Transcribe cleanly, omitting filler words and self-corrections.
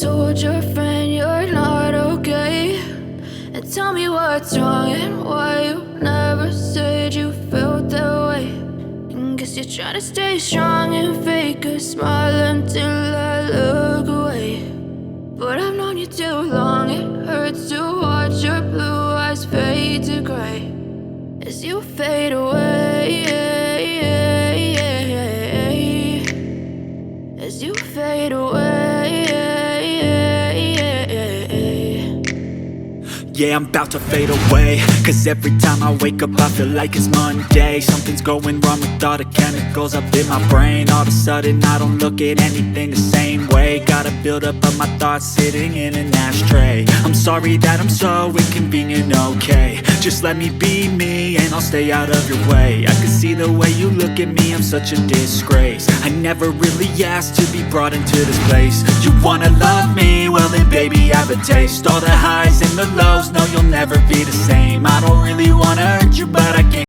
told your friend you're not okay? And tell me what's wrong and why you never said you felt that way. And guess you're trying to stay strong and fake a smile until I look away. But I've known you too long, it hurts to watch your blue eyes fade to gray as you fade away, as you fade away. Yeah, I'm about to fade away, cause every time I wake up I feel like it's Monday. Something's going wrong with all the chemicals up in my brain. All of a sudden I don't look at anything the same way. Gotta build up of my thoughts sitting in an ashtray. I'm sorry that I'm so inconvenient, okay? Just let me be me and I'll stay out of your way. I can see the way you look at me, I'm such a disgrace. I never really asked to be brought into this place. You wanna love me? Well then baby have a taste. All the highs and the lows, no you'll never be the same. I don't really wanna hurt you but I can't